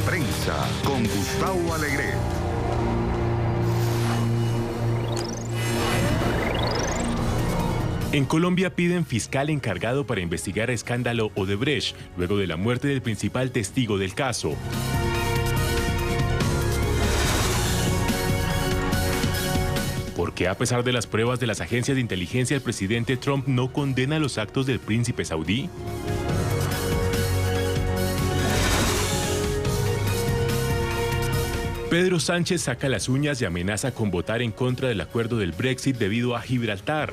Prensa con Gustavo Alegret. En Colombia piden fiscal encargado para investigar escándalo Odebrecht, luego de la muerte del principal testigo del caso. Porque a pesar de las pruebas de las agencias de inteligencia, el presidente Trump no condena los actos del príncipe saudí. Pedro Sánchez saca las uñas y amenaza con votar en contra del acuerdo del Brexit debido a Gibraltar.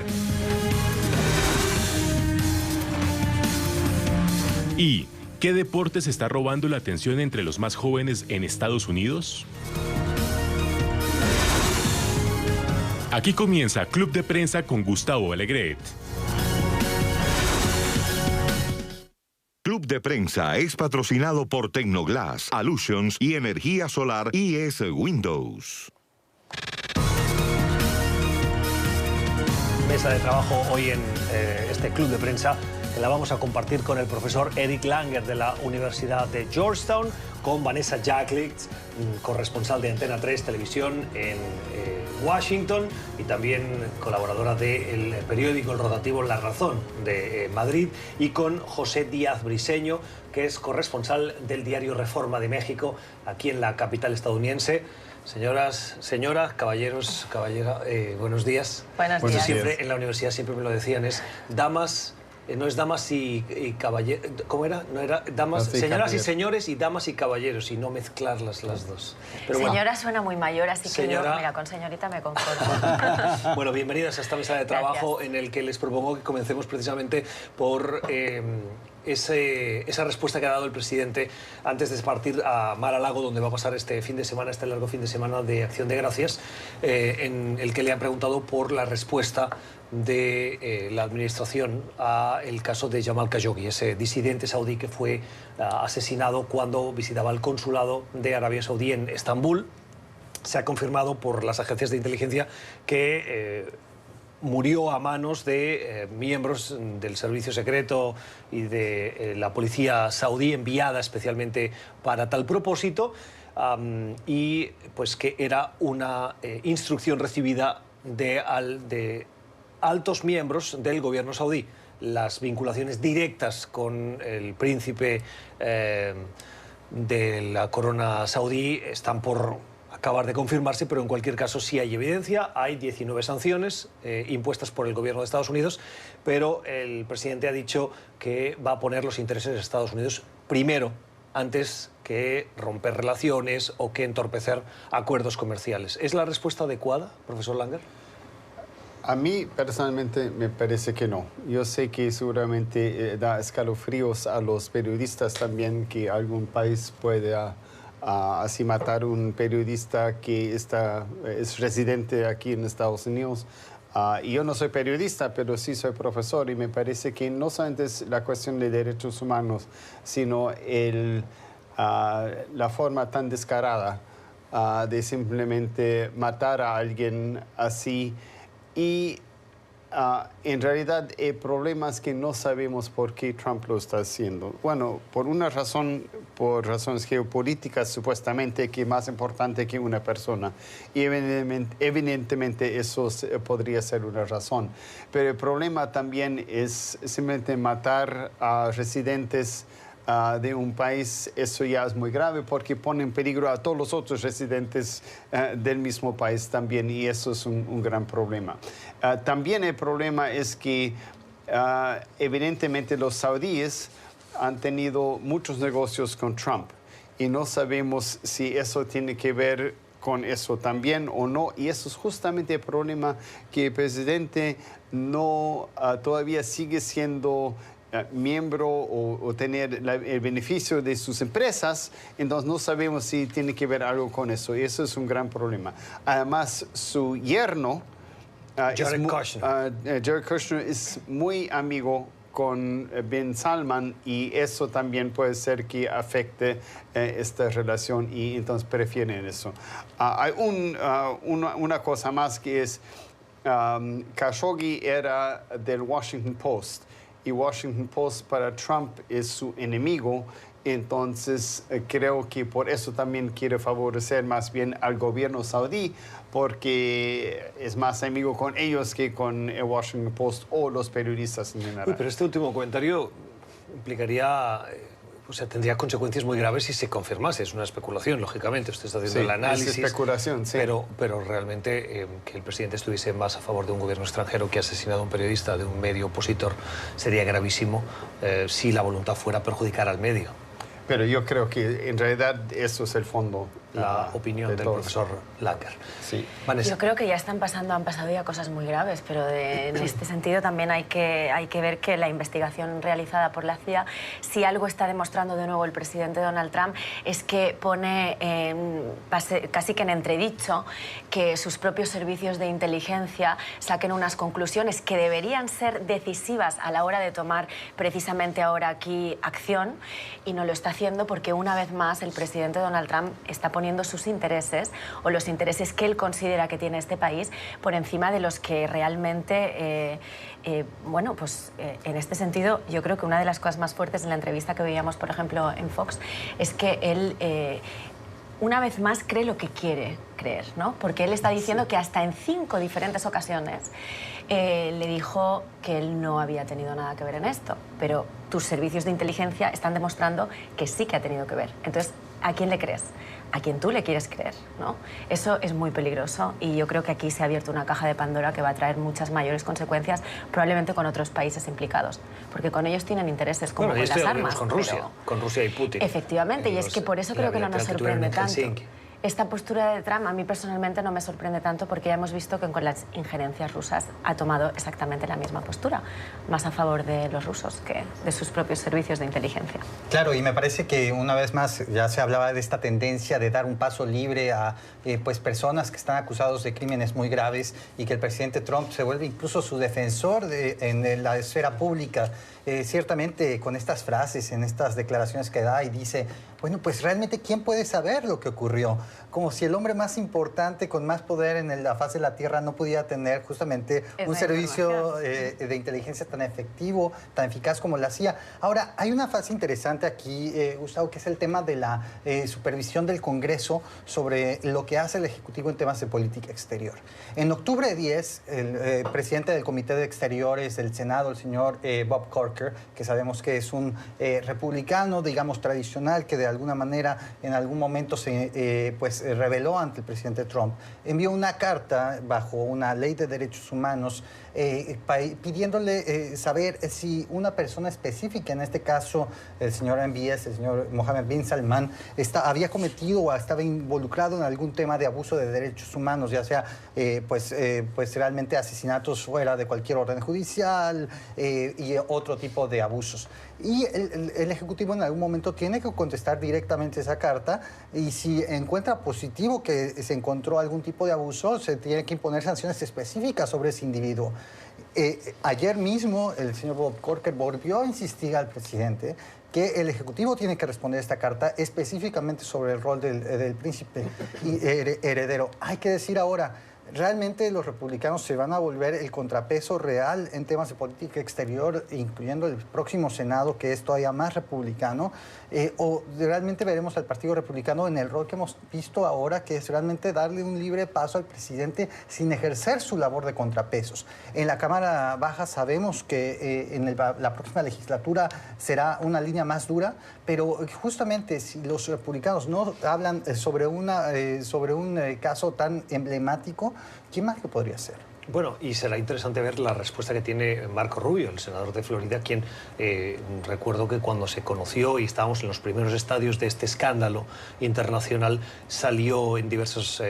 ¿Y qué deporte se está robando la atención entre los más jóvenes en Estados Unidos? Aquí comienza Club de Prensa con Gustavo Alegret. Club de Prensa es patrocinado por Tecnoglass, Alusions y Energía Solar IS Windows. Mesa de trabajo hoy en este Club de Prensa que la vamos a compartir con el profesor Eric Langer de la Universidad de Georgetown, con Vanessa Jacklitz, corresponsal de Antena 3 Televisión en Washington y también colaboradora del periódico El Rotativo La Razón de Madrid, y con José Díaz Briseño, que es corresponsal del diario Reforma de México, aquí en la capital estadounidense. Señoras, caballeros, buenos días. Buenos días. Siempre en la universidad siempre me lo decían, es damas... No es damas y caballeros, ¿cómo era? No era damas, señoras y señores y damas y caballeros, y no mezclar las dos. Pero señora bueno, suena muy mayor, así señora... que yo, mira, con señorita me conformo. Bueno, bienvenidas a esta mesa de trabajo. Gracias. En el que les propongo que comencemos precisamente por esa respuesta que ha dado el presidente antes de partir a Mar-a-Lago, donde va a pasar este fin de semana, este largo fin de semana de Acción de Gracias, en el que le han preguntado por la respuesta de la administración a el caso de Jamal Khashoggi, ese disidente saudí que fue asesinado cuando visitaba el consulado de Arabia Saudí en Estambul. Se ha confirmado por las agencias de inteligencia que murió a manos de miembros del servicio secreto y de la policía saudí, enviada especialmente para tal propósito, y pues que era una instrucción recibida de altos miembros del gobierno saudí. Las vinculaciones directas con el príncipe de la corona saudí están por acabar de confirmarse, pero en cualquier caso sí hay evidencia. Hay 19 sanciones impuestas por el gobierno de Estados Unidos, pero el presidente ha dicho que va a poner los intereses de Estados Unidos primero, antes que romper relaciones o que entorpecer acuerdos comerciales. ¿Es la respuesta adecuada, profesor Langer? A mí personalmente me parece que no. Yo sé que seguramente da escalofríos a los periodistas también que algún país pueda así matar a un periodista que es residente aquí en Estados Unidos. Y yo no soy periodista, pero sí soy profesor, y me parece que no solamente es la cuestión de derechos humanos, sino la forma tan descarada de simplemente matar a alguien así. Y en realidad el problema es que no sabemos por qué Trump lo está haciendo. Bueno, por razones geopolíticas supuestamente, que es más importante que una persona. Y evidentemente eso podría ser una razón. Pero el problema también es simplemente matar a residentes de un país. Eso ya es muy grave porque pone en peligro a todos los otros residentes del mismo país también, y eso es un gran problema. También el problema es que evidentemente los saudíes han tenido muchos negocios con Trump y no sabemos si eso tiene que ver con eso también o no, y eso es justamente el problema, que el presidente no todavía sigue siendo miembro o tener el beneficio de sus empresas. Entonces no sabemos si tiene que ver algo con eso, y eso es un gran problema. Además, su yerno, Jared Kushner, es muy amigo con Bin Salman, y eso también puede ser que afecte esta relación, y entonces prefieren eso. Hay una cosa más, que es Khashoggi era del Washington Post, y Washington Post para Trump es su enemigo, Entonces, creo que por eso también quiere favorecer más bien al gobierno saudí, porque es más amigo con ellos que con el Washington Post o los periodistas en general. Uy, pero este último comentario implicaría... O sea, tendría consecuencias muy graves si se confirmase. Es una especulación, lógicamente. Usted está haciendo el análisis. Es especulación, sí. Pero realmente que el presidente estuviese más a favor de un gobierno extranjero que ha asesinado a un periodista de un medio opositor sería gravísimo si la voluntad fuera perjudicar al medio. Pero yo creo que en realidad eso es el fondo. La opinión del profesor Langer. Sí. Vanessa. Yo creo que ya han pasado ya cosas muy graves, pero en este sentido también hay que ver que la investigación realizada por la CIA, si algo está demostrando de nuevo el presidente Donald Trump, es que pone casi que en entredicho que sus propios servicios de inteligencia saquen unas conclusiones que deberían ser decisivas a la hora de tomar precisamente ahora aquí acción, y no lo está haciendo porque una vez más el presidente Donald Trump está poniendo sus intereses o los intereses que él considera que tiene este país por encima de los que realmente, bueno, pues en este sentido yo creo que una de las cosas más fuertes en la entrevista que veíamos, por ejemplo, en Fox, es que él una vez más cree lo que quiere creer, ¿no? Porque él está diciendo que hasta en 5 diferentes ocasiones le dijo que él no había tenido nada que ver en esto, pero tus servicios de inteligencia están demostrando que sí que ha tenido que ver. Entonces, ¿a quién le crees? A quien tú le quieres creer, ¿no? Eso es muy peligroso y yo creo que aquí se ha abierto una caja de Pandora que va a traer muchas mayores consecuencias, probablemente con otros países implicados, porque con ellos tienen intereses como con las armas. Con Rusia, con Rusia y Putin. Efectivamente, y es que por eso creo que no nos sorprende tanto. Esta postura de Trump a mí personalmente no me sorprende tanto porque ya hemos visto que con las injerencias rusas ha tomado exactamente la misma postura, más a favor de los rusos que de sus propios servicios de inteligencia. Claro, y me parece que una vez más ya se hablaba de esta tendencia de dar un paso libre a pues personas que están acusados de crímenes muy graves y que el presidente Trump se vuelve incluso su defensor en la esfera pública. Ciertamente con estas frases, en estas declaraciones que da y dice, bueno, pues realmente ¿quién puede saber lo que ocurrió? Como si el hombre más importante, con más poder en la faz de la Tierra no pudiera tener justamente un servicio de inteligencia tan efectivo, tan eficaz como la CIA. Ahora, hay una fase interesante aquí, Gustavo, que es el tema de la supervisión del Congreso sobre lo que hace el Ejecutivo en temas de política exterior. En octubre 10, el presidente del Comité de Exteriores del Senado, el señor Bob Corker, que sabemos que es un republicano, digamos, tradicional, que de alguna manera en algún momento se reveló ante el presidente Trump, envió una carta bajo una ley de derechos humanos pidiéndole saber si una persona específica, en este caso el señor MBS, el señor Mohammed bin Salman, había cometido o estaba involucrado en algún tema de abuso de derechos humanos, ya sea pues realmente asesinatos fuera de cualquier orden judicial y otro tipo de abusos. Y el Ejecutivo en algún momento tiene que contestar directamente esa carta y si encuentra positivo que se encontró algún tipo de abuso, se tiene que imponer sanciones específicas sobre ese individuo. Ayer mismo el señor Bob Corker volvió a insistir al presidente que el Ejecutivo tiene que responder esta carta específicamente sobre el rol del príncipe heredero. Hay que decir ahora, ¿realmente los republicanos se van a volver el contrapeso real en temas de política exterior, incluyendo el próximo Senado, que es todavía más republicano? ¿O realmente veremos al Partido Republicano en el rol que hemos visto ahora, que es realmente darle un libre paso al presidente sin ejercer su labor de contrapesos? En la Cámara Baja sabemos que en la próxima legislatura será una línea más dura, pero justamente si los republicanos no hablan sobre un caso tan emblemático, ¿quién más lo podría hacer? Bueno, y será interesante ver la respuesta que tiene Marco Rubio, el senador de Florida, quien recuerdo que cuando se conoció y estábamos en los primeros estadios de este escándalo internacional, salió en diversos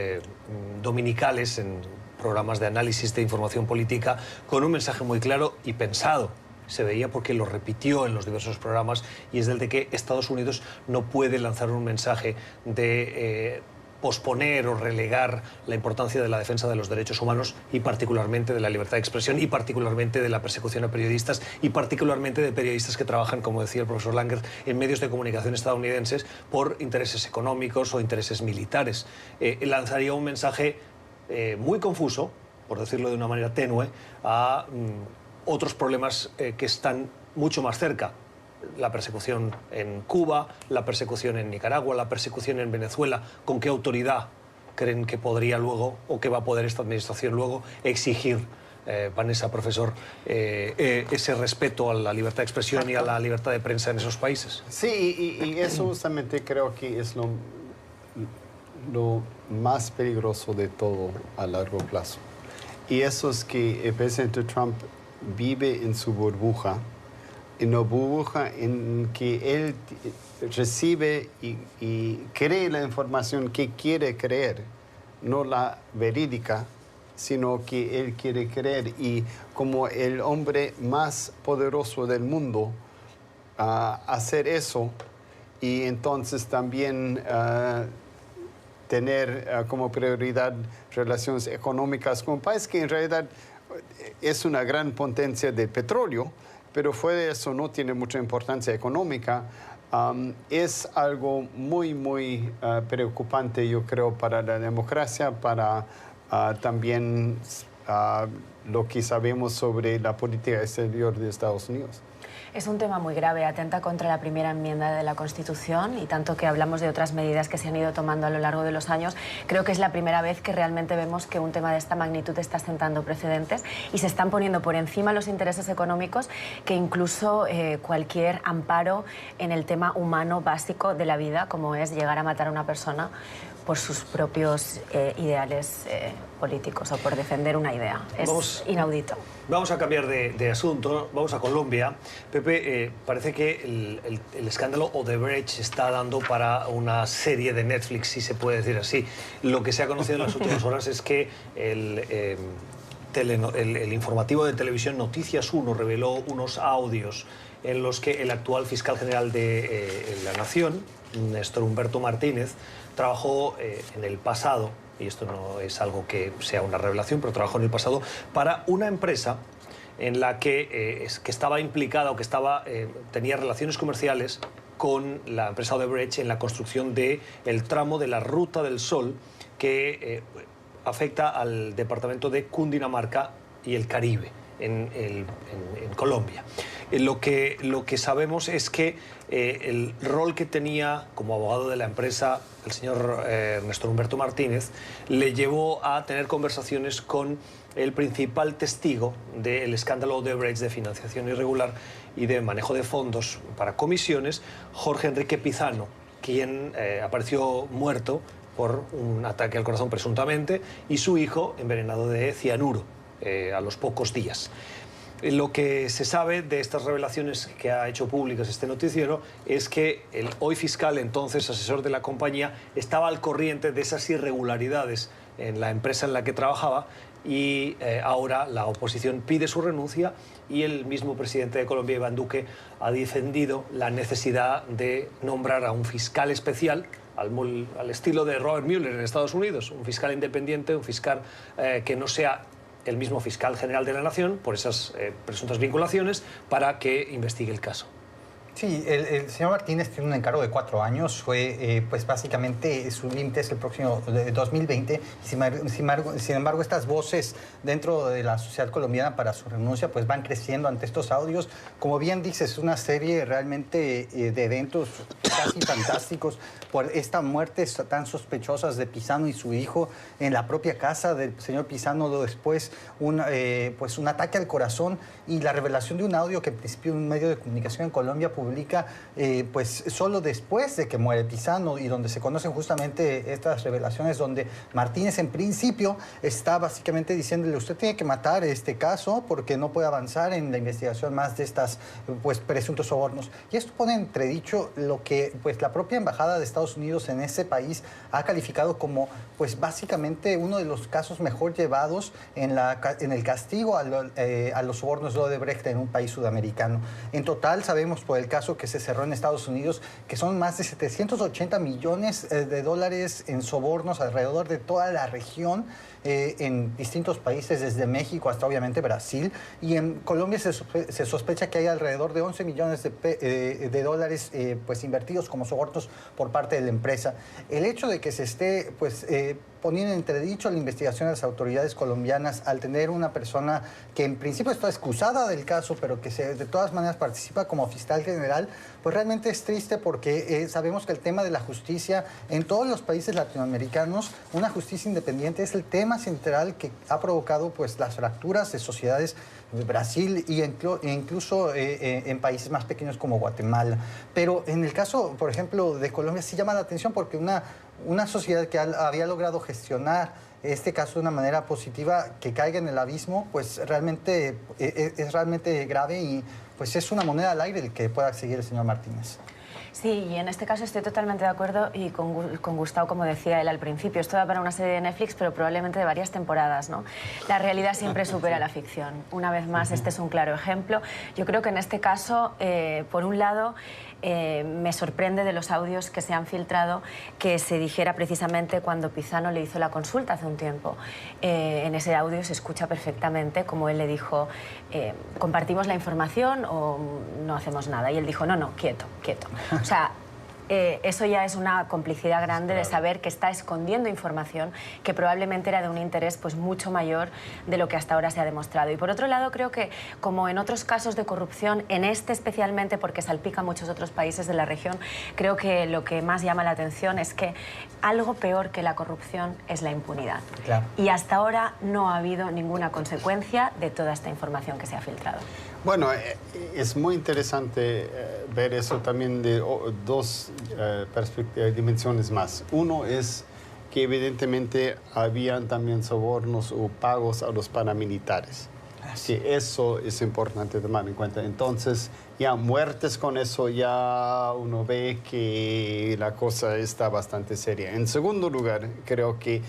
dominicales, en programas de análisis de información política, con un mensaje muy claro y pensado. Se veía porque lo repitió en los diversos programas y es el de que Estados Unidos no puede lanzar un mensaje de posponer o relegar la importancia de la defensa de los derechos humanos y particularmente de la libertad de expresión y particularmente de la persecución a periodistas y particularmente de periodistas que trabajan, como decía el profesor Langer, en medios de comunicación estadounidenses por intereses económicos o intereses militares. Lanzaría un mensaje muy confuso, por decirlo de una manera tenue, a otros problemas que están mucho más cerca. la persecución en Cuba, la persecución en Nicaragua, la persecución en Venezuela. ¿Con qué autoridad creen que podría luego, o que va a poder esta administración luego, exigir, Vanessa, profesor, ese respeto a la libertad de expresión y a la libertad de prensa en esos países? Sí, y eso justamente creo que es lo más peligroso de todo a largo plazo. Y eso es que el presidente Trump vive en su burbuja, en una burbuja en que él recibe y cree la información que quiere creer, no la verídica, sino que él quiere creer. Y como el hombre más poderoso del mundo, hacer eso y entonces también tener como prioridad relaciones económicas con un país que en realidad es una gran potencia de petróleo, pero fuera de eso no tiene mucha importancia económica. Es algo muy, muy preocupante, yo creo, para la democracia, para también lo que sabemos sobre la política exterior de Estados Unidos. Es un tema muy grave, atenta contra la primera enmienda de la Constitución, y tanto que hablamos de otras medidas que se han ido tomando a lo largo de los años, creo que es la primera vez que realmente vemos que un tema de esta magnitud está sentando precedentes y se están poniendo por encima los intereses económicos que incluso cualquier amparo en el tema humano básico de la vida, como es llegar a matar a una persona por sus propios ideales políticos o por defender una idea. Es inaudito. Vamos a cambiar de asunto, vamos a Colombia. Pepe, parece que el escándalo Odebrecht está dando para una serie de Netflix, si se puede decir así. Lo que se ha conocido en las últimas horas es que el informativo de televisión Noticias 1 reveló unos audios en los que el actual fiscal general de la Nación, Néstor Humberto Martínez, trabajó en el pasado, y esto no es algo que sea una revelación, pero trabajó en el pasado para una empresa en la que estaba implicada o que tenía relaciones comerciales con la empresa Odebrecht en la construcción del tramo de la Ruta del Sol que afecta al departamento de Cundinamarca y el Caribe en Colombia. Lo que sabemos es que el rol que tenía como abogado de la empresa el señor Néstor Humberto Martínez le llevó a tener conversaciones con el principal testigo del escándalo Odebrecht de financiación irregular y de manejo de fondos para comisiones, Jorge Enrique Pizano, quien apareció muerto por un ataque al corazón presuntamente, y su hijo envenenado de cianuro a los pocos días. Lo que se sabe de estas revelaciones que ha hecho públicas este noticiero es que el hoy fiscal, entonces asesor de la compañía, estaba al corriente de esas irregularidades en la empresa en la que trabajaba, y ahora la oposición pide su renuncia, y el mismo presidente de Colombia, Iván Duque, ha defendido la necesidad de nombrar a un fiscal especial al estilo de Robert Mueller en Estados Unidos, un fiscal independiente, un fiscal que no sea el mismo fiscal general de la Nación, por esas presuntas vinculaciones, para que investigue el caso. Sí, el señor Martínez tiene un encargo de 4 años, pues básicamente su límite es el próximo 2020, y sin embargo estas voces dentro de la sociedad colombiana para su renuncia pues van creciendo ante estos audios. Como bien dices, una serie realmente de eventos casi fantásticos por esta muerte tan sospechosas de Pizano y su hijo en la propia casa del señor Pizano, después un ataque al corazón y la revelación de un audio que en principio un medio de comunicación en Colombia publica pues solo después de que muere Pizano, y donde se conocen justamente estas revelaciones, donde Martínez en principio está básicamente diciéndole: usted tiene que matar este caso porque no puede avanzar en la investigación más de estas pues presuntos sobornos. Y esto pone en entredicho lo que pues la propia embajada de Estados Unidos en ese país ha calificado como pues básicamente uno de los casos mejor llevados en el castigo a los sobornos de Odebrecht en un país sudamericano. En total sabemos por el caso que se cerró en Estados Unidos que son más de 780 millones de dólares en sobornos alrededor de toda la región, en distintos países, desde México hasta obviamente Brasil, y en Colombia se sospecha que hay alrededor de 11 millones de dólares pues invertidos como sobornos por parte de la empresa. El hecho de que se esté pues poniendo en entredicho la investigación de las autoridades colombianas al tener una persona que en principio está excusada del caso, pero que de todas maneras participa como fiscal general, pues realmente es triste porque sabemos que el tema de la justicia en todos los países latinoamericanos, una justicia independiente es el tema central que ha provocado pues las fracturas de sociedades de Brasil e incluso en países más pequeños como Guatemala. Pero en el caso, por ejemplo, de Colombia sí llama la atención porque una sociedad que había logrado gestionar este caso de una manera positiva, que caiga en el abismo, pues realmente es realmente grave y pues es una moneda al aire el que pueda seguir el señor Martínez. Sí, y en este caso estoy totalmente de acuerdo y con Gustavo, como decía él al principio, esto da para una serie de Netflix, pero probablemente de varias temporadas, ¿no? La realidad siempre supera la ficción. Una vez más, este es un claro ejemplo. Yo creo que en este caso, por un lado, me sorprende de los audios que se han filtrado que se dijera precisamente cuando Pizano le hizo la consulta hace un tiempo. En ese audio se escucha perfectamente como él le dijo, ¿compartimos la información o no hacemos nada? Y él dijo, no, quieto, quieto. O sea, eso ya es una complicidad grande de saber que está escondiendo información que probablemente era de un interés pues mucho mayor de lo que hasta ahora se ha demostrado. Y por otro lado, creo que como en otros casos de corrupción, en este especialmente porque salpica a muchos otros países de la región, creo que lo que más llama la atención es que algo peor que la corrupción es la impunidad. Claro. Y hasta ahora no ha habido ninguna consecuencia de toda esta información que se ha filtrado. Bueno, es muy interesante ver eso también de dos dimensiones más. Uno es que evidentemente habían también sobornos o pagos a los paramilitares. Que eso es importante tomar en cuenta. Entonces, ya muertes con eso, ya uno ve que la cosa está bastante seria. En segundo lugar, creo que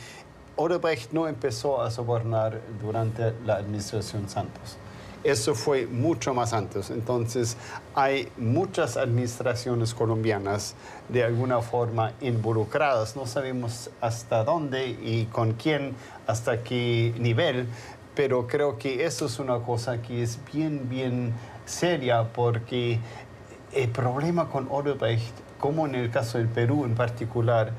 Odebrecht no empezó a sobornar durante la administración Santos. Eso fue mucho más antes. Entonces, hay muchas administraciones colombianas de alguna forma involucradas. No sabemos hasta dónde y con quién, hasta qué nivel, pero creo que eso es una cosa que es bien seria porque el problema con Odebrecht, como en el caso del Perú en particular,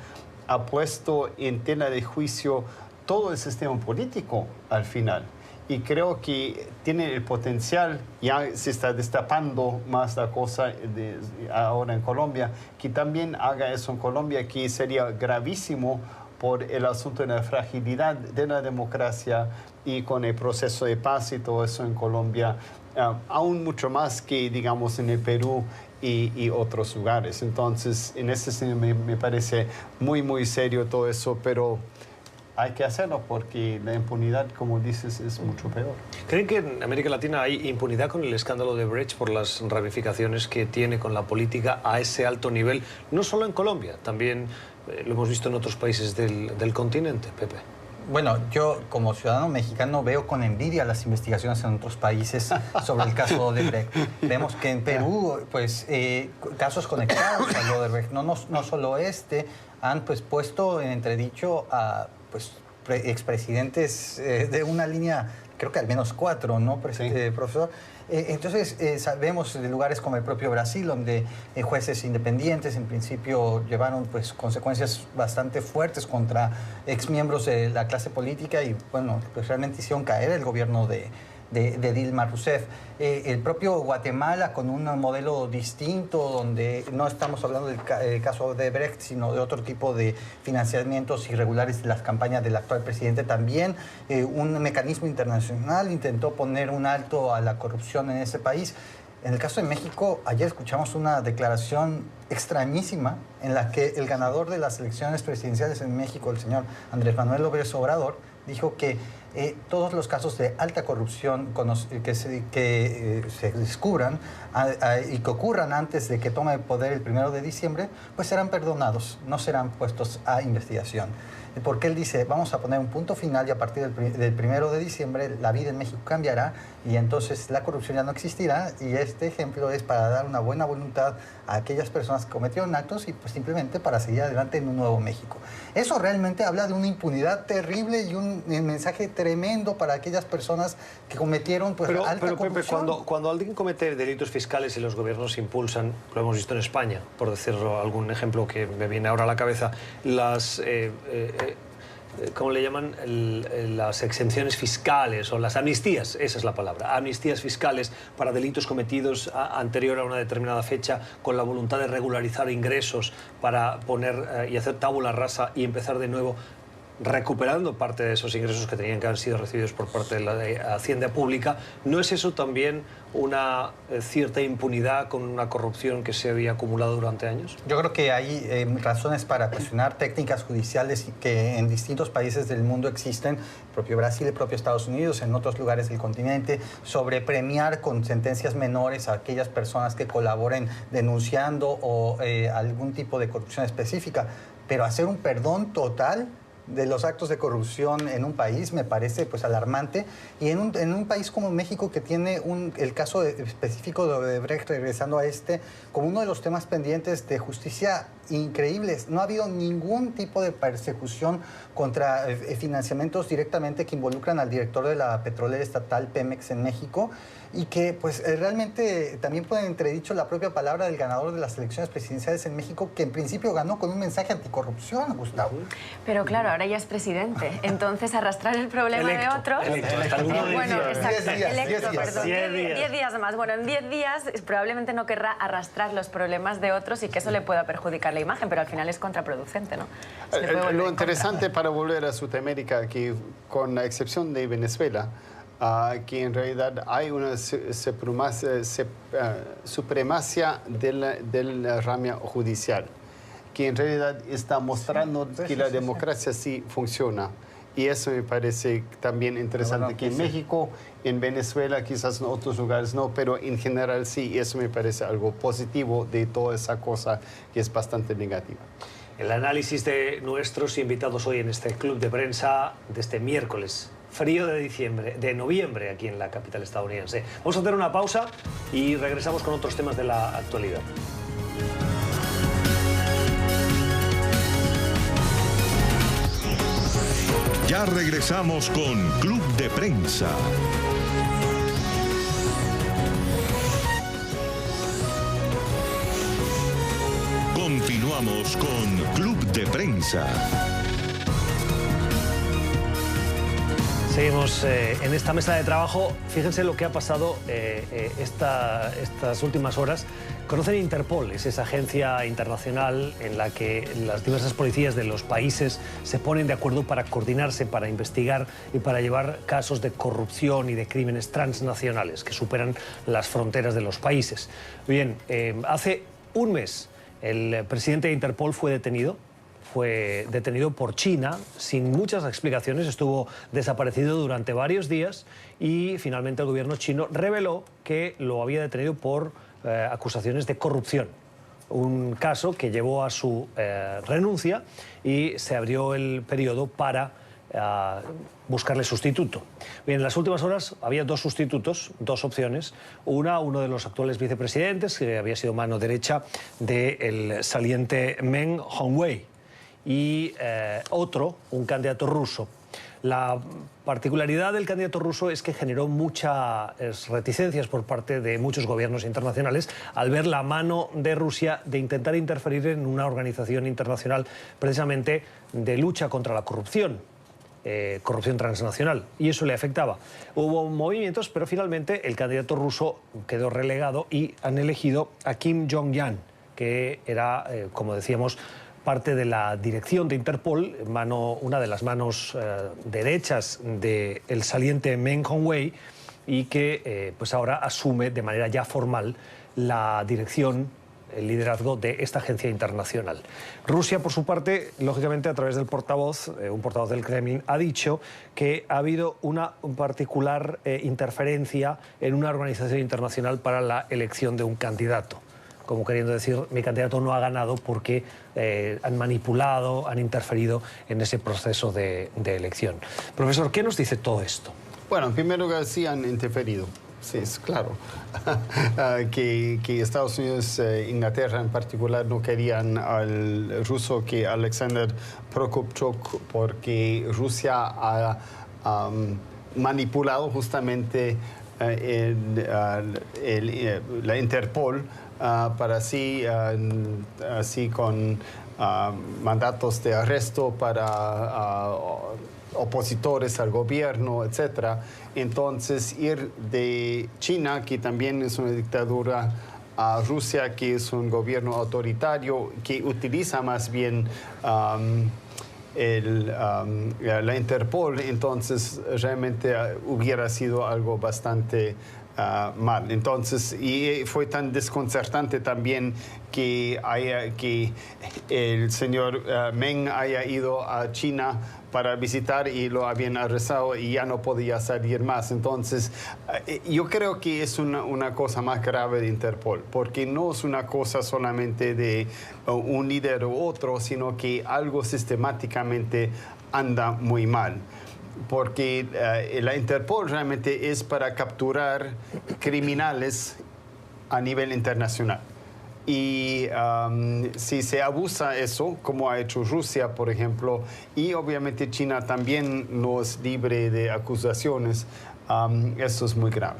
ha puesto en tela de juicio todo el sistema político al final. Y creo que tiene el potencial, ya se está destapando más la cosa ahora en Colombia, que también haga eso en Colombia, que sería gravísimo por el asunto de la fragilidad de la democracia y con el proceso de paz y todo eso en Colombia, aún mucho más que, digamos, en el Perú y otros lugares. Entonces, en ese sentido me parece muy serio todo eso, pero hay que hacerlo porque la impunidad, como dices, es mucho peor. ¿Creen que en América Latina hay impunidad con el escándalo de Brecht por las ramificaciones que tiene con la política a ese alto nivel? No solo en Colombia, también lo hemos visto en otros países del continente, Pepe. Bueno, yo como ciudadano mexicano veo con envidia las investigaciones en otros países sobre el caso de Odebrecht. Vemos que en Perú, pues, casos conectados a Odebrecht, no solo han pues puesto en entredicho a pues, expresidentes de una línea, creo que al menos 4, ¿no, profesor? Entonces, sabemos de lugares como el propio Brasil, donde jueces independientes en principio llevaron pues, consecuencias bastante fuertes contra exmiembros de la clase política y, bueno, pues realmente hicieron caer el gobierno de Dilma Rousseff. El propio Guatemala con un modelo distinto donde no estamos hablando del caso de Brecht, sino de otro tipo de financiamientos irregulares de las campañas del actual presidente. También un mecanismo internacional intentó poner un alto a la corrupción en ese país. En el caso de México, ayer escuchamos una declaración extrañísima en la que el ganador de las elecciones presidenciales en México, el señor Andrés Manuel López Obrador, dijo que todos los casos de alta corrupción que se descubran y que ocurran antes de que tome el poder el 1 de diciembre, pues serán perdonados, no serán puestos a investigación. Porque él dice, vamos a poner un punto final y a partir del 1 de diciembre la vida en México cambiará y entonces la corrupción ya no existirá, y este ejemplo es para dar una buena voluntad a aquellas personas que cometieron actos y pues simplemente para seguir adelante en un nuevo México. Eso realmente habla de una impunidad terrible y un mensaje tremendo para aquellas personas que cometieron pues, alta corrupción. Pepe, cuando alguien comete delitos fiscales y los gobiernos impulsan, lo hemos visto en España, por decirlo algún ejemplo que me viene ahora a la cabeza, ¿cómo le llaman? Las exenciones fiscales o las amnistías, esa es la palabra, amnistías fiscales para delitos cometidos anterior a una determinada fecha, con la voluntad de regularizar ingresos para poner y hacer tabula rasa y empezar de nuevo, recuperando parte de esos ingresos que tenían que haber sido recibidos por parte de la Hacienda Pública. ¿No es eso también una cierta impunidad con una corrupción que se había acumulado durante años? Yo creo que hay razones para cuestionar técnicas judiciales que en distintos países del mundo existen, el propio Brasil, el propio Estados Unidos, en otros lugares del continente, sobre premiar con sentencias menores a aquellas personas que colaboren denunciando o algún tipo de corrupción específica. Pero hacer un perdón total de los actos de corrupción en un país me parece pues alarmante, y en un país como México, que tiene el caso específico de Odebrecht, regresando a como uno de los temas pendientes de justicia increíbles. No ha habido ningún tipo de persecución contra financiamientos directamente que involucran al director de la petrolera estatal Pemex en México, y que pues realmente también pone en entredicho la propia palabra del ganador de las elecciones presidenciales en México, que en principio ganó con un mensaje anticorrupción, Gustavo. Pero claro, ahora ya es presidente, entonces arrastrar el problema de otros... Bueno, exacto, electo, perdón. 10 días más. Bueno, en 10 días probablemente no querrá arrastrar los problemas de otros y que eso le pueda perjudicar la imagen, pero al final es contraproducente, ¿no? Lo interesante para volver a Sudamérica, que con la excepción de Venezuela, que en realidad hay una supremacia del rama judicial, que en realidad está mostrando que la democracia sí funciona. Y eso me parece también interesante, que en México, en Venezuela, quizás en otros lugares no, pero en general sí, y eso me parece algo positivo de toda esa cosa que es bastante negativa. El análisis de nuestros invitados hoy en este club de prensa de este miércoles frío de noviembre aquí en la capital estadounidense. Vamos a hacer una pausa y regresamos con otros temas de la actualidad. Ya regresamos con Club de Prensa. Continuamos con Club de Prensa. Seguimos en esta mesa de trabajo. Fíjense lo que ha pasado estas últimas horas. Conocen Interpol, es esa agencia internacional en la que las diversas policías de los países se ponen de acuerdo para coordinarse, para investigar y para llevar casos de corrupción y de crímenes transnacionales que superan las fronteras de los países. Bien, hace un mes el presidente de Interpol fue detenido por China sin muchas explicaciones, estuvo desaparecido durante varios días y finalmente el gobierno chino reveló que lo había detenido por acusaciones de corrupción. Un caso que llevó a su renuncia y se abrió el periodo para buscarle sustituto. Bien, en las últimas horas había dos sustitutos, dos opciones. Uno de los actuales vicepresidentes, que había sido mano derecha del saliente Meng Hongwei, y otro, un candidato ruso. La particularidad del candidato ruso es que generó muchas reticencias por parte de muchos gobiernos internacionales al ver la mano de Rusia de intentar interferir en una organización internacional precisamente de lucha contra la corrupción, corrupción transnacional, y eso le afectaba. Hubo movimientos, pero finalmente el candidato ruso quedó relegado y han elegido a Kim Jong-un, que era, como decíamos, parte de la dirección de Interpol, una de las manos derechas del saliente Meng Hongwei, y que pues ahora asume de manera ya formal la dirección, el liderazgo de esta agencia internacional. Rusia, por su parte, lógicamente a través del portavoz, un portavoz del Kremlin, ha dicho que ha habido una particular interferencia en una organización internacional para la elección de un candidato, como queriendo decir, mi candidato no ha ganado porque han manipulado, han interferido en ese proceso de elección. Profesor, ¿qué nos dice todo esto? Bueno, en primer lugar, sí han interferido. Sí, es claro. que Estados Unidos, Inglaterra en particular, no querían al ruso, que Alexander Prokopchuk, porque Rusia ha manipulado justamente la Interpol para así con mandatos de arresto para opositores al gobierno, etc. Entonces, ir de China, que también es una dictadura, a Rusia, que es un gobierno autoritario, que utiliza más bien la Interpol, entonces realmente hubiera sido algo bastante mal. Entonces, y fue tan desconcertante también que el señor Meng haya ido a China para visitar y lo habían arrestado y ya no podía salir más. Entonces, yo creo que es una cosa más grave de Interpol, porque no es una cosa solamente de un líder u otro, sino que algo sistemáticamente anda muy mal. Porque la Interpol realmente es para capturar criminales a nivel internacional. Y si se abusa eso, como ha hecho Rusia, por ejemplo, y obviamente China también no es libre de acusaciones, eso es muy grave.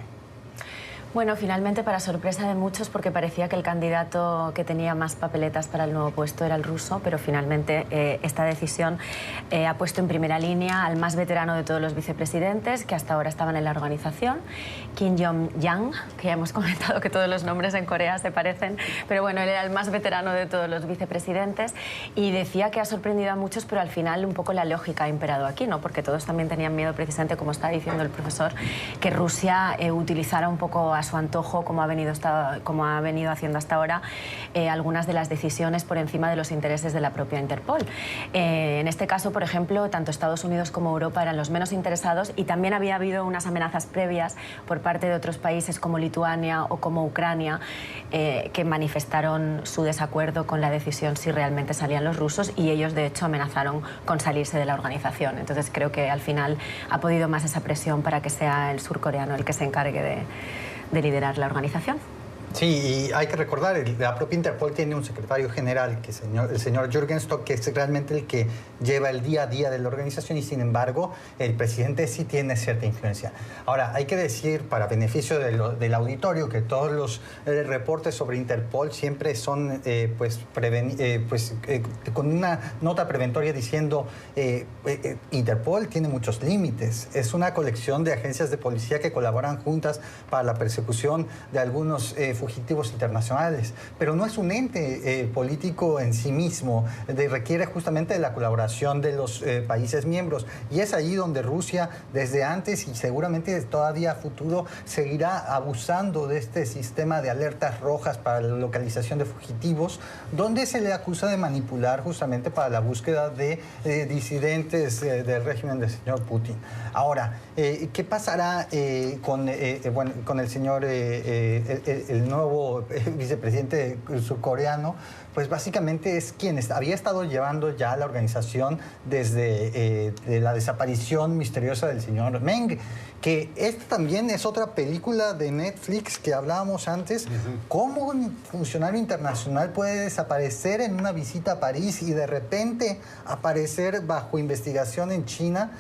Bueno, finalmente, para sorpresa de muchos, porque parecía que el candidato que tenía más papeletas para el nuevo puesto era el ruso, pero finalmente esta decisión ha puesto en primera línea al más veterano de todos los vicepresidentes que hasta ahora estaban en la organización, Kim Jong-yang, que ya hemos comentado que todos los nombres en Corea se parecen, pero bueno, él era el más veterano de todos los vicepresidentes y decía que ha sorprendido a muchos, pero al final un poco la lógica ha imperado aquí, ¿no? Porque todos también tenían miedo, precisamente, como está diciendo el profesor, que Rusia utilizara un poco a su antojo, como ha venido haciendo hasta ahora, algunas de las decisiones por encima de los intereses de la propia Interpol. En este caso, por ejemplo, tanto Estados Unidos como Europa eran los menos interesados y también había habido unas amenazas previas por parte de otros países como Lituania o como Ucrania que manifestaron su desacuerdo con la decisión si realmente salían los rusos y ellos, de hecho, amenazaron con salirse de la organización. Entonces creo que al final ha podido más esa presión para que sea el surcoreano el que se encargue de liderar la organización. Sí, y hay que recordar, la propia Interpol tiene un secretario general, que el señor Jürgen Stock, que es realmente el que lleva el día a día de la organización y, sin embargo, el presidente sí tiene cierta influencia. Ahora, hay que decir, para beneficio del auditorio, que todos los reportes sobre Interpol siempre son con una nota preventoria diciendo Interpol tiene muchos límites. Es una colección de agencias de policía que colaboran juntas para la persecución de algunos fugitivos internacionales, pero no es un ente político en sí mismo, requiere justamente de la colaboración de los países miembros, y es ahí donde Rusia desde antes y seguramente todavía a futuro seguirá abusando de este sistema de alertas rojas para la localización de fugitivos, donde se le acusa de manipular justamente para la búsqueda de disidentes del régimen del señor Putin. Ahora, ¿qué pasará con el señor el nuevo vicepresidente surcoreano? Pues básicamente es quien había estado llevando ya la organización desde la desaparición misteriosa del señor Meng, que esta también es otra película de Netflix que hablábamos antes. ¿Cómo un funcionario internacional puede desaparecer en una visita a París y de repente aparecer bajo investigación en China?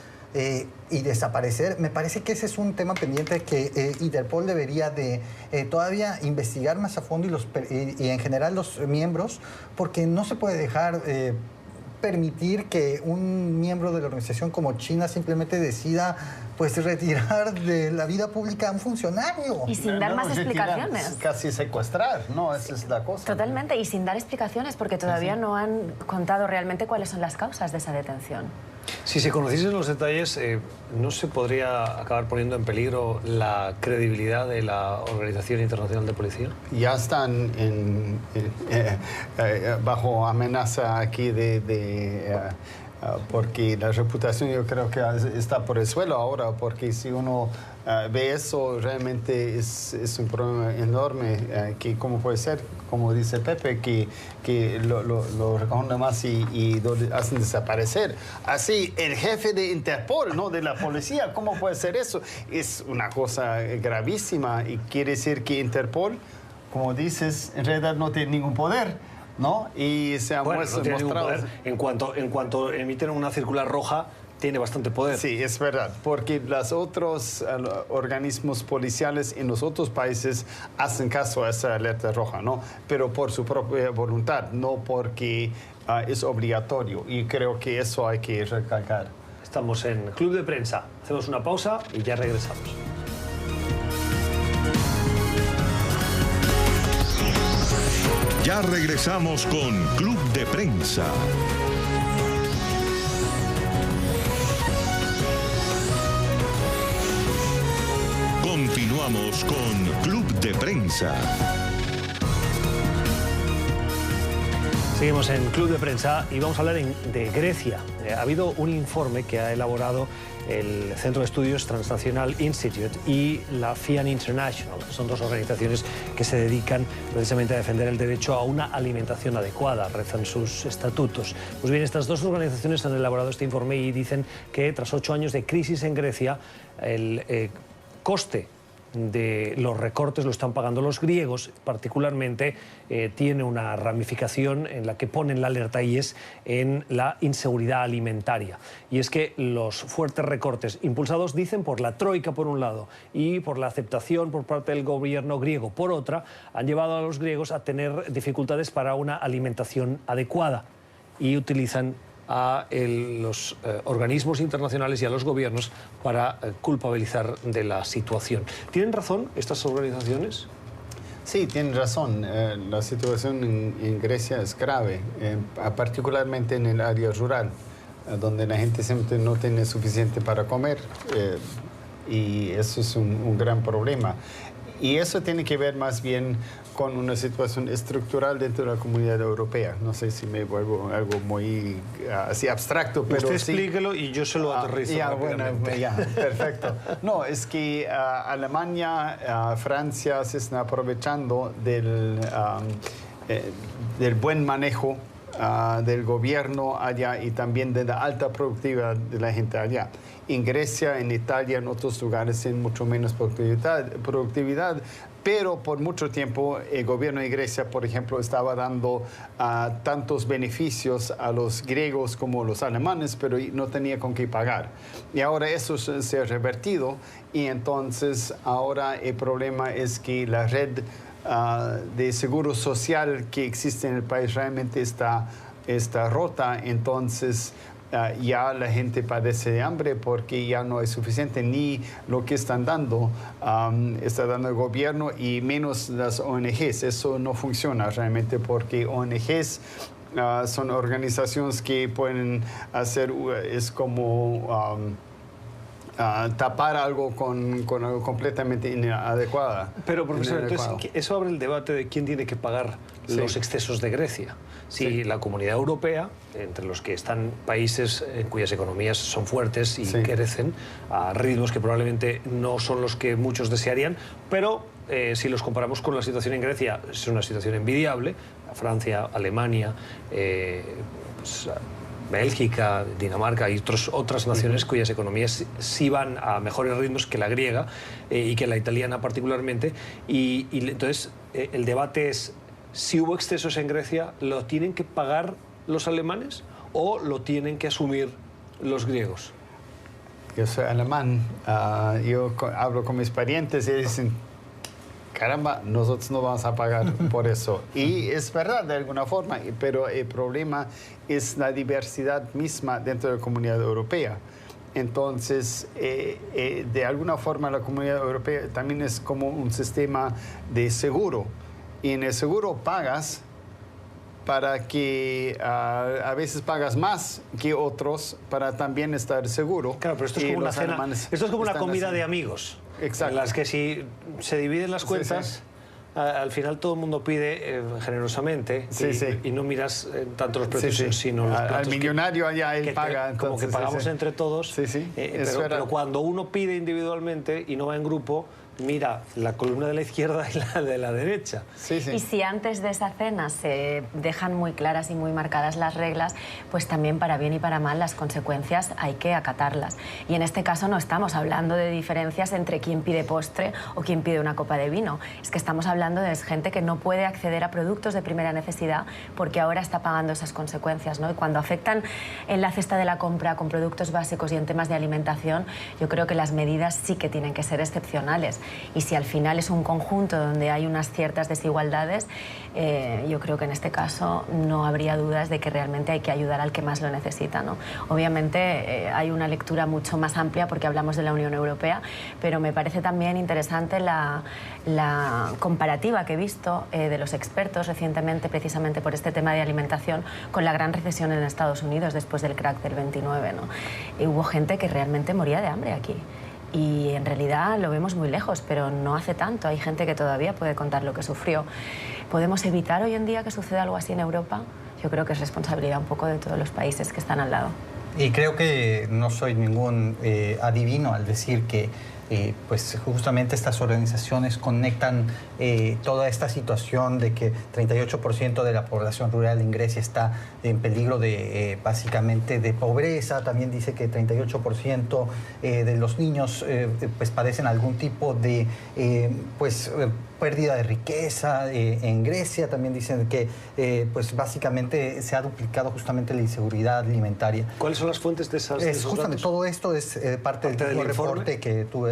Y desaparecer? Me parece que ese es un tema pendiente que Interpol debería de todavía investigar más a fondo y en general los miembros, porque no se puede dejar permitir que un miembro de la organización como China simplemente decida pues retirar de la vida pública a un funcionario. Y sin dar más explicaciones. Casi secuestrar, ¿no? Esa es la cosa. Totalmente, y sin dar explicaciones, porque todavía no han contado realmente cuáles son las causas de esa detención. Si se conociesen los detalles, ¿no se podría acabar poniendo en peligro la credibilidad de la Organización Internacional de Policía? Ya están bajo amenaza aquí porque la reputación, yo creo que está por el suelo ahora, porque si uno ve eso, realmente es un problema enorme, que cómo puede ser, como dice Pepe, que lo recogen más y lo hacen desaparecer. Así, el jefe de Interpol, ¿no?, de la policía, ¿cómo puede ser eso? Es una cosa gravísima, y quiere decir que Interpol, como dices, en realidad no tiene ningún poder, ¿no? Y se ha mostrado... En cuanto emiten una circular roja, tiene bastante poder. Sí, es verdad, porque los otros organismos policiales en los otros países hacen caso a esa alerta roja, ¿no? Pero por su propia voluntad, no porque es obligatorio y creo que eso hay que recalcar. Estamos en Club de Prensa. Hacemos una pausa y ya regresamos. Ya regresamos con Club de Prensa. Continuamos con Club de Prensa. Seguimos en Club de Prensa y vamos a hablar de Grecia. Ha habido un informe que ha elaborado el Centro de Estudios Transnational Institute y la FIAN International. Son dos organizaciones que se dedican precisamente a defender el derecho a una alimentación adecuada, rezan sus estatutos. Pues bien, estas dos organizaciones han elaborado este informe y dicen que tras 8 años de crisis en Grecia, el coste de los recortes lo están pagando los griegos, particularmente tiene una ramificación en la que ponen la alerta y es en la inseguridad alimentaria. Y es que los fuertes recortes impulsados, dicen, por la troika por un lado y por la aceptación por parte del gobierno griego por otra, han llevado a los griegos a tener dificultades para una alimentación adecuada y utilizan a los organismos internacionales y a los gobiernos para culpabilizar de la situación. ¿Tienen razón estas organizaciones? Sí, tienen razón. La situación en Grecia es grave, particularmente en el área rural, donde la gente siempre no tiene suficiente para comer, y eso es un gran problema. Y eso tiene que ver más bien con una situación estructural dentro de la comunidad europea. No sé si me vuelvo algo muy así abstracto, pero usted sí. explíquelo y yo se lo aterrizo rápidamente. Bueno, ya, perfecto. No, es que Alemania, Francia se están aprovechando del buen manejo del gobierno allá y también de la alta productividad de la gente allá. En Grecia, en Italia, en otros lugares tienen mucho menos productividad, pero por mucho tiempo el gobierno de Grecia, por ejemplo, estaba dando tantos beneficios a los griegos como a los alemanes, pero no tenía con qué pagar. Y ahora eso se ha revertido y entonces ahora el problema es que la red de seguro social que existe en el país realmente está rota, entonces ya la gente padece de hambre porque ya no hay suficiente ni lo que están dando, está dando el gobierno y menos las ONGs. Eso no funciona realmente porque ONGs son organizaciones que pueden hacer, es como tapar algo con algo completamente inadecuado. Pero, profesor, entonces, eso abre el debate de quién tiene que pagar los excesos de Grecia. Si la Comunidad Europea, entre los que están países cuyas economías son fuertes y crecen a ritmos que probablemente no son los que muchos desearían, pero si los comparamos con la situación en Grecia, es una situación envidiable. Francia, Alemania, Bélgica, Dinamarca y otras naciones cuyas economías sí van a mejores ritmos que la griega y que la italiana particularmente. Y entonces el debate es, si hubo excesos en Grecia, ¿lo tienen que pagar los alemanes o lo tienen que asumir los griegos? Yo soy alemán, yo hablo con mis parientes y dicen, caramba, nosotros no vamos a pagar por eso. Y es verdad de alguna forma, pero el problema es la diversidad misma dentro de la Comunidad Europea. Entonces, de alguna forma la Comunidad Europea también es como un sistema de seguro. Y en el seguro pagas para que a veces pagas más que otros para también estar seguro. Claro, pero esto es como una cena, esto es como una comida de amigos. Exacto. En las que si se dividen las cuentas, al final todo el mundo pide generosamente y no miras tanto los precios, sino los platos. Al millonario allá él paga. Entonces, como que pagamos entre todos, pero cuando uno pide individualmente y no va en grupo, mira la columna de la izquierda y la de la derecha. Y si antes de esa cena se dejan muy claras y muy marcadas las reglas, pues también para bien y para mal las consecuencias hay que acatarlas. Y en este caso no estamos hablando de diferencias entre quién pide postre o quién pide una copa de vino. Es que estamos hablando de gente que no puede acceder a productos de primera necesidad porque ahora está pagando esas consecuencias, ¿no? Y cuando afectan en la cesta de la compra con productos básicos y en temas de alimentación, yo creo que las medidas sí que tienen que ser excepcionales. Y si al final es un conjunto donde hay unas ciertas desigualdades, yo creo que en este caso no habría dudas de que realmente hay que ayudar al que más lo necesita, ¿no? Obviamente hay una lectura mucho más amplia porque hablamos de la Unión Europea, pero me parece también interesante la comparativa que he visto de los expertos recientemente, precisamente por este tema de alimentación, con la gran recesión en Estados Unidos después del crack del 29, ¿no? Y hubo gente que realmente moría de hambre aquí. Y en realidad lo vemos muy lejos, pero no hace tanto. Hay gente que todavía puede contar lo que sufrió. ¿Podemos evitar hoy en día que suceda algo así en Europa? Yo creo que es responsabilidad un poco de todos los países que están al lado. Y creo que no soy ningún adivino al decir que pues justamente estas organizaciones conectan toda esta situación de que 38% de la población rural en Grecia está en peligro de básicamente de pobreza. También dice que 38% de los niños pues padecen algún tipo de pérdida de riqueza. En Grecia también dicen que pues básicamente se ha duplicado justamente la inseguridad alimentaria. ¿Cuáles son las fuentes de esos justamente datos? todo esto es parte del reporte que tú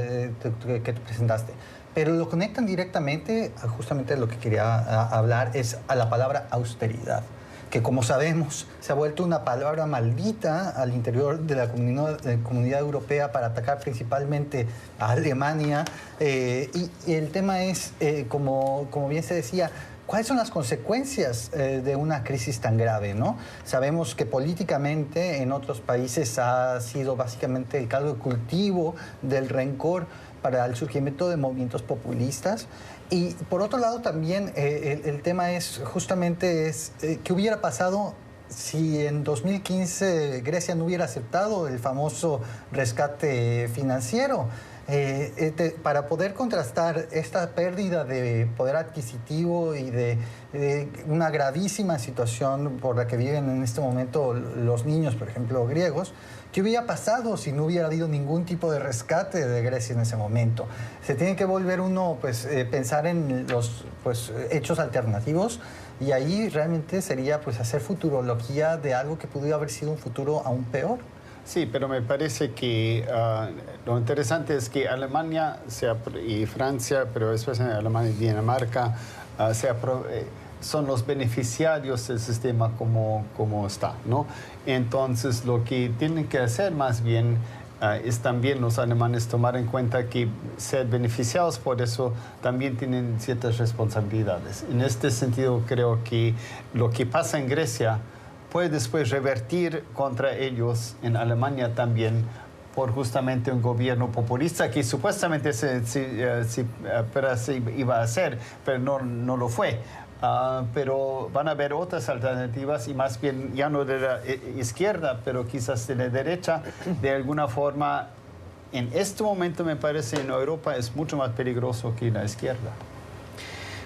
presentaste. Pero lo conectan directamente, justamente lo que quería hablar es a la palabra austeridad, que como sabemos se ha vuelto una palabra maldita al interior de la comunidad europea para atacar principalmente a Alemania. Y el tema es, como bien se decía, ¿cuáles son las consecuencias de una crisis tan grave, ¿no? Sabemos que políticamente en otros países ha sido básicamente el caldo de cultivo del rencor para el surgimiento de movimientos populistas. Y por otro lado también el tema es justamente qué hubiera pasado si en 2015 Grecia no hubiera aceptado el famoso rescate financiero. Para poder contrastar esta pérdida de poder adquisitivo y de una gravísima situación por la que viven en este momento los niños, por ejemplo, griegos, ¿qué hubiera pasado si no hubiera habido ningún tipo de rescate de Grecia en ese momento? Se tiene que volver uno, pensar en los hechos alternativos, y ahí realmente sería hacer futurología de algo que pudiera haber sido un futuro aún peor. Sí, pero me parece que lo interesante es que Alemania y Francia, pero especialmente Alemania y Dinamarca, son los beneficiarios del sistema como está, ¿no? Entonces, lo que tienen que hacer más bien es también los alemanes tomar en cuenta que ser beneficiados por eso también tienen ciertas responsabilidades. En este sentido, creo que lo que pasa en Grecia puede después revertir contra ellos en Alemania también por justamente un gobierno populista que supuestamente se iba a hacer, pero no lo fue. Pero van a haber otras alternativas y más bien ya no de la izquierda, pero quizás de la derecha, de alguna forma. En este momento me parece en Europa es mucho más peligroso que la izquierda.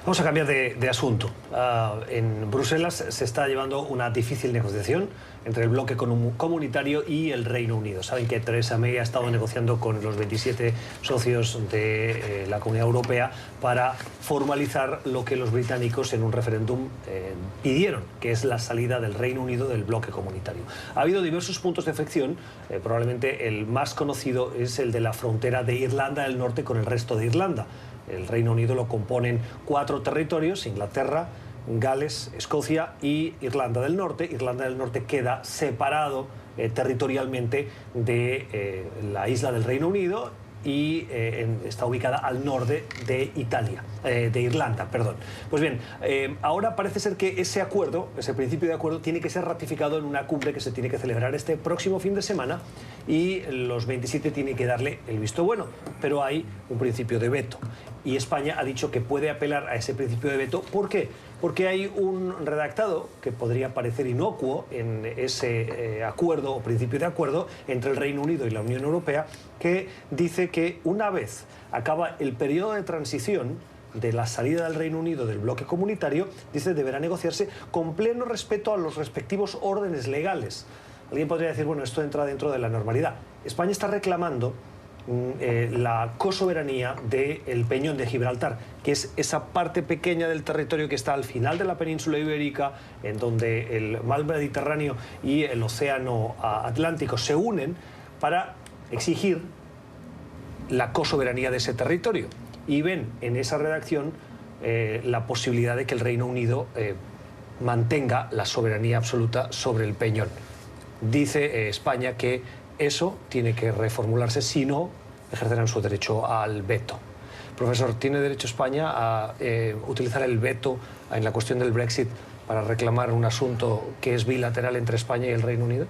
Vamos a cambiar de asunto. En Bruselas se está llevando una difícil negociación entre el bloque comunitario y el Reino Unido. Saben que Theresa May ha estado negociando con los 27 socios de la Comunidad Europea para formalizar lo que los británicos en un referéndum pidieron, que es la salida del Reino Unido del bloque comunitario. Ha habido diversos puntos de fricción, probablemente el más conocido es el de la frontera de Irlanda del Norte con el resto de Irlanda. El Reino Unido lo componen 4 territorios: Inglaterra, Gales, Escocia y Irlanda del Norte. Irlanda del Norte queda separado territorialmente de la isla del Reino Unido y está ubicada al norte de Irlanda, perdón. Pues bien, ahora parece ser que ese acuerdo, ese principio de acuerdo, tiene que ser ratificado en una cumbre que se tiene que celebrar este próximo fin de semana y los 27 tienen que darle el visto bueno, pero hay un principio de veto. Y España ha dicho que puede apelar a ese principio de veto. ¿Por qué? Porque hay un redactado que podría parecer inocuo en ese acuerdo o principio de acuerdo entre el Reino Unido y la Unión Europea, que dice que una vez acaba el periodo de transición de la salida del Reino Unido del bloque comunitario, dice, deberá negociarse con pleno respeto a los respectivos órdenes legales. Alguien podría decir, bueno, esto entra dentro de la normalidad. España está reclamando la cosoberanía del Peñón de Gibraltar, que es esa parte pequeña del territorio que está al final de la península ibérica, en donde el mar Mediterráneo y el océano Atlántico se unen para exigir la cosoberanía de ese territorio. y ven en esa redacción la posibilidad de que el Reino Unido mantenga la soberanía absoluta sobre el peñón. Dice España que eso tiene que reformularse, si no, ejercerán su derecho al veto. Profesor, ¿tiene derecho España a utilizar el veto en la cuestión del Brexit para reclamar un asunto que es bilateral entre España y el Reino Unido?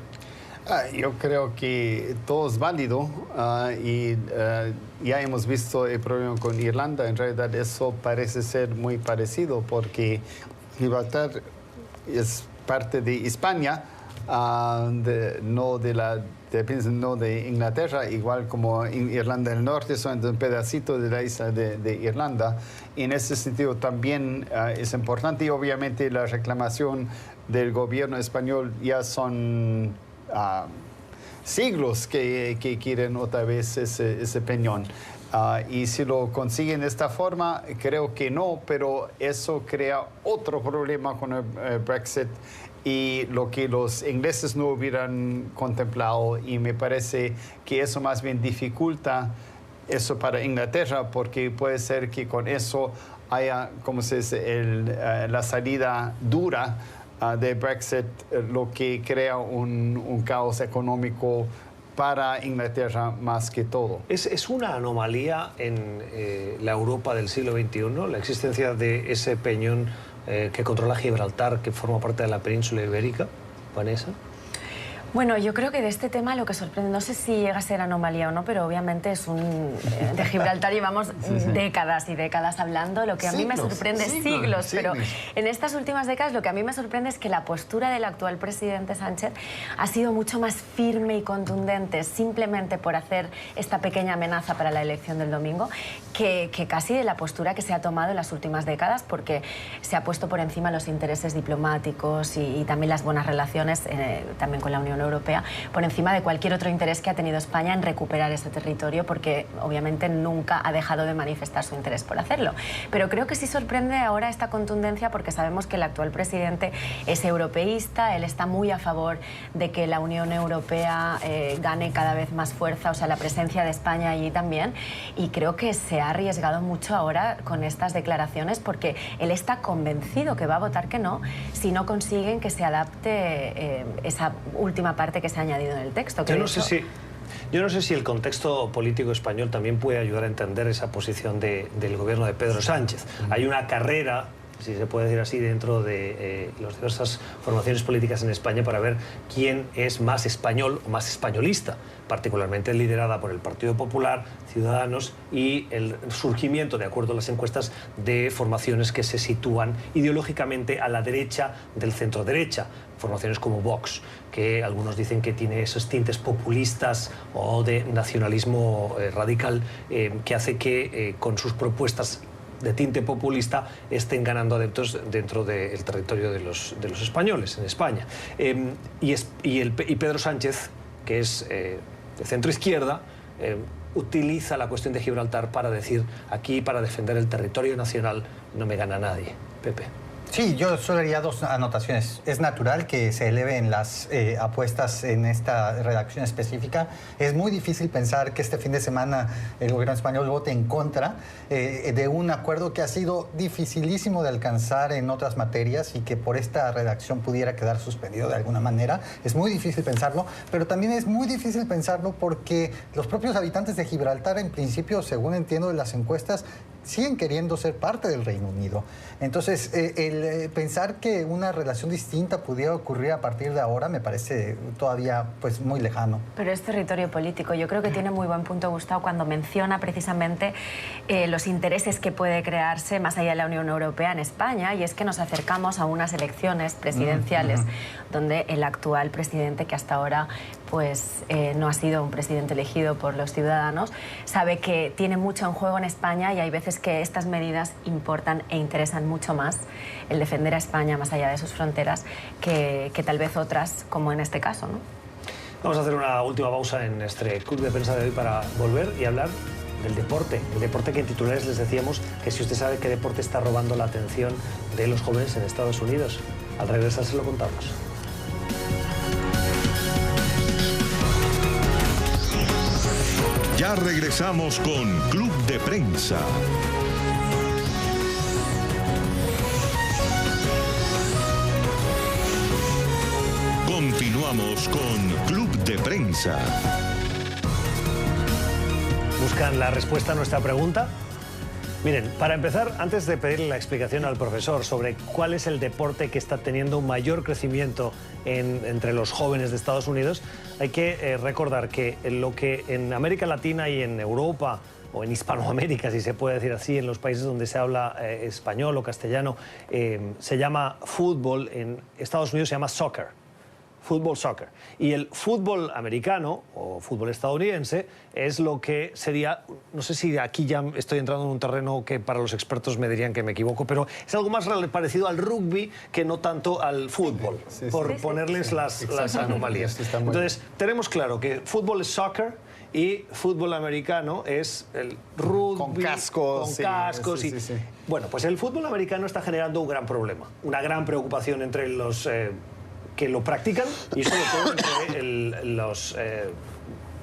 Yo creo que todo es válido y ya hemos visto el problema con Irlanda. En realidad eso parece ser muy parecido porque Gibraltar es parte de España, no de Inglaterra, igual como Irlanda del Norte son un pedacito de la isla de Irlanda. Y en ese sentido también es importante, y obviamente la reclamación del gobierno español ya son siglos que quieren otra vez ese peñón. Y si lo consiguen de esta forma, creo que no, pero eso crea otro problema con el Brexit y lo que los ingleses no hubieran contemplado, y me parece que eso más bien dificulta eso para Inglaterra, porque puede ser que con eso haya, como se dice, la salida dura de Brexit, lo que crea un caos económico para Inglaterra más que todo. ¿Es una anomalía en la Europa del siglo XXI la existencia de ese peñón que controla Gibraltar, que forma parte de la península ibérica, Vanessa? Bueno, yo creo que de este tema lo que sorprende, no sé si llega a ser anomalía o no, pero obviamente es de Gibraltar llevamos décadas y décadas hablando. Lo que a mí me sorprende, siglos, pero en estas últimas décadas lo que a mí me sorprende es que la postura del actual presidente Sánchez ha sido mucho más firme y contundente, simplemente por hacer esta pequeña amenaza para la elección del domingo, que casi de la postura que se ha tomado en las últimas décadas, porque se ha puesto por encima los intereses diplomáticos y también las buenas relaciones también con la Unión Europea, por encima de cualquier otro interés que ha tenido España en recuperar ese territorio, porque obviamente nunca ha dejado de manifestar su interés por hacerlo. Pero creo que sí sorprende ahora esta contundencia, porque sabemos que el actual presidente es europeísta, él está muy a favor de que la Unión Europea gane cada vez más fuerza, o sea, la presencia de España allí también, y creo que se ha arriesgado mucho ahora con estas declaraciones, porque él está convencido que va a votar que no si no consiguen que se adapte esa última parte que se ha añadido en el texto. Yo no sé si el contexto político español también puede ayudar a entender esa posición del gobierno de Pedro Sánchez. Hay una carrera, si se puede decir así, dentro de las diversas formaciones políticas en España para ver quién es más español o más españolista, particularmente liderada por el Partido Popular, Ciudadanos y el surgimiento, de acuerdo a las encuestas, de formaciones que se sitúan ideológicamente a la derecha del centro-derecha, formaciones como Vox, que algunos dicen que tiene esos tintes populistas o de nacionalismo radical, que hace que con sus propuestas de tinte populista estén ganando adeptos dentro del territorio de los españoles, en España. Y Pedro Sánchez, que es de centro-izquierda, utiliza la cuestión de Gibraltar para decir: aquí, para defender el territorio nacional, no me gana nadie. Pepe. Sí, yo solo haría dos anotaciones. Es natural que se eleven las apuestas en esta redacción específica. Es muy difícil pensar que este fin de semana el gobierno español vote en contra de un acuerdo que ha sido dificilísimo de alcanzar en otras materias y que por esta redacción pudiera quedar suspendido de alguna manera. Es muy difícil pensarlo, pero también es muy difícil pensarlo porque los propios habitantes de Gibraltar, en principio, según entiendo de las encuestas, siguen queriendo ser parte del Reino Unido. Entonces, el pensar que una relación distinta pudiera ocurrir a partir de ahora me parece todavía pues muy lejano. Pero es territorio político. Yo creo que tiene muy buen punto Gustavo cuando menciona precisamente los intereses que puede crearse más allá de la Unión Europea en España, y es que nos acercamos a unas elecciones presidenciales donde el actual presidente, que hasta ahora pues no ha sido un presidente elegido por los ciudadanos, sabe que tiene mucho en juego en España, y hay veces que estas medidas importan e interesan mucho más el defender a España más allá de sus fronteras que tal vez otras, como en este caso, ¿no? Vamos a hacer una última pausa en este club de prensa de hoy para volver y hablar del deporte. El deporte que en titulares les decíamos que si usted sabe qué deporte está robando la atención de los jóvenes en Estados Unidos, al regresar se lo contamos. Ya regresamos con Club de Prensa. Continuamos con Club de Prensa. ¿Buscan la respuesta a nuestra pregunta? Miren, para empezar, antes de pedirle la explicación al profesor sobre cuál es el deporte que está teniendo un mayor crecimiento entre los jóvenes de Estados Unidos, hay que recordar que lo que en América Latina y en Europa, o en Hispanoamérica, si se puede decir así, en los países donde se habla español o castellano, se llama fútbol, en Estados Unidos se llama soccer. Fútbol, soccer. Y el fútbol americano o fútbol estadounidense es lo que sería, no sé si aquí ya estoy entrando en un terreno que para los expertos me dirían que me equivoco, pero es algo más parecido al rugby que no tanto al fútbol, por ponerles las anomalías. Entonces, tenemos claro que fútbol es soccer y fútbol americano es el rugby con cascos. Bueno, pues el fútbol americano está generando un gran problema, una gran preocupación entre los que lo practican y sobre todo entre los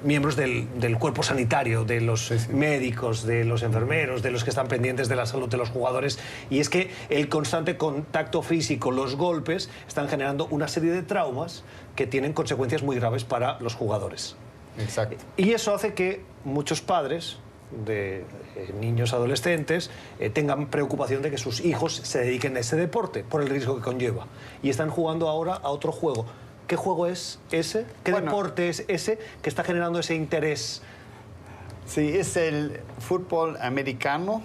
miembros del cuerpo sanitario, de los médicos, de los enfermeros, de los que están pendientes de la salud de los jugadores. Y es que el constante contacto físico, los golpes, están generando una serie de traumas que tienen consecuencias muy graves para los jugadores. Exacto. Y eso hace que muchos padres de niños adolescentes tengan preocupación de que sus hijos se dediquen a ese deporte por el riesgo que conlleva. Y están jugando ahora a otro juego. ¿Qué juego es ese? ¿Qué deporte es ese que está generando ese interés? Sí, es el fútbol americano,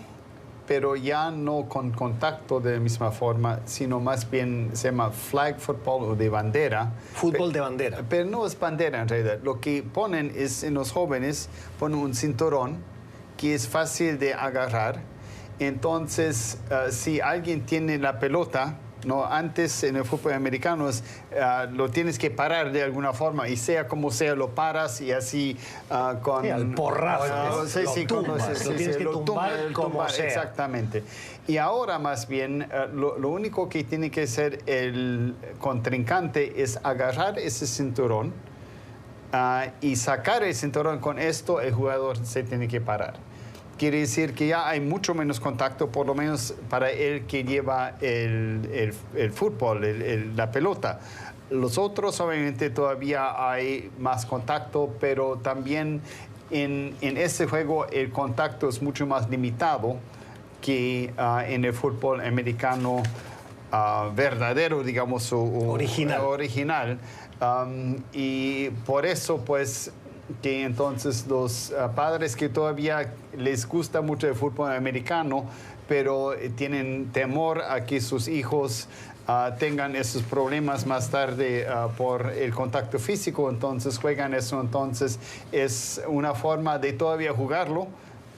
pero ya no con contacto de la misma forma, sino más bien se llama flag football o de bandera. Fútbol de bandera. Pero no es bandera en realidad. Lo que ponen es, en los jóvenes, ponen un cinturón que es fácil de agarrar. Entonces, si alguien tiene la pelota, no, antes en el fútbol americano lo tienes que parar de alguna forma y sea como sea lo paras y así con al porrazo. Lo tienes que tumbar como sea. Exactamente. Y ahora más bien lo único que tiene que hacer el contrincante es agarrar ese cinturón y sacar el cinturón. Con esto el jugador se tiene que parar. Quiere decir que ya hay mucho menos contacto, por lo menos para el que lleva el fútbol, la pelota. Los otros, obviamente, todavía hay más contacto, pero también en este juego el contacto es mucho más limitado que en el fútbol americano verdadero, digamos, original. Y por eso, pues, que entonces los padres que todavía les gusta mucho el fútbol americano, pero tienen temor a que sus hijos tengan esos problemas más tarde por el contacto físico, entonces juegan eso. Entonces es una forma de todavía jugarlo,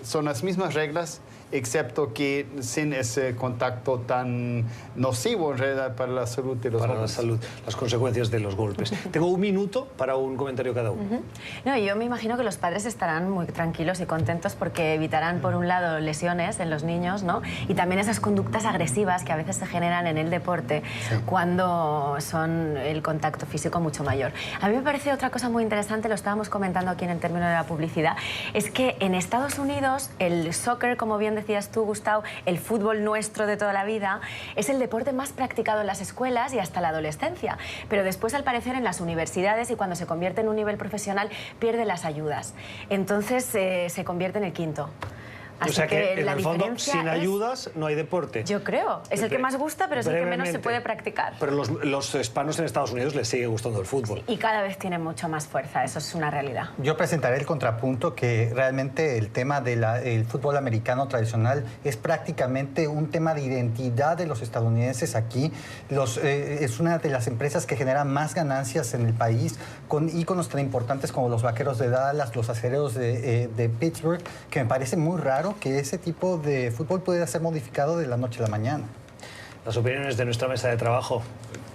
son las mismas reglas, excepto que sin ese contacto tan nocivo en realidad para la salud de los jóvenes. Para la salud, las consecuencias de los golpes. Tengo un minuto para un comentario cada uno. No, yo me imagino que los padres estarán muy tranquilos y contentos porque evitarán, por un lado, lesiones en los niños, ¿no? Y también esas conductas agresivas que a veces se generan en el deporte cuando son el contacto físico mucho mayor. A mí me parece otra cosa muy interesante, lo estábamos comentando aquí en el término de la publicidad, es que en Estados Unidos el soccer, como bien decías tú, Gustavo, el fútbol nuestro de toda la vida, es el deporte más practicado en las escuelas y hasta la adolescencia. Pero después, al parecer, en las universidades y cuando se convierte en un nivel profesional, pierde las ayudas. Entonces, se convierte en el quinto. Así o sea que en el fondo, sin ayudas no hay deporte. Yo creo. Es el que más gusta, pero es el que menos se puede practicar. Pero los hispanos en Estados Unidos les sigue gustando el fútbol. Y cada vez tiene mucho más fuerza, eso es una realidad. Yo presentaré el contrapunto que realmente el tema del fútbol americano tradicional es prácticamente un tema de identidad de los estadounidenses aquí. Es una de las empresas que genera más ganancias en el país, con íconos tan importantes como los Vaqueros de Dallas, los Acereros de Pittsburgh, que me parece muy raro que ese tipo de fútbol pueda ser modificado de la noche a la mañana. Las opiniones de nuestra mesa de trabajo.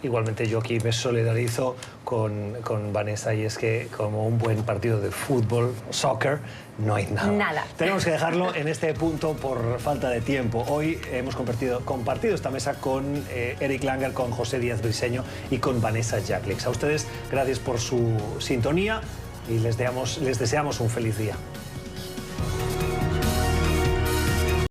Igualmente yo aquí me solidarizo con Vanessa, y es que como un buen partido de fútbol, soccer, no hay nada. Nada. Tenemos que dejarlo en este punto por falta de tiempo. Hoy hemos compartido esta mesa con Eric Langer, con José Díaz Briseño y con Vanessa Jacklix. A ustedes, gracias por su sintonía y les deseamos un feliz día.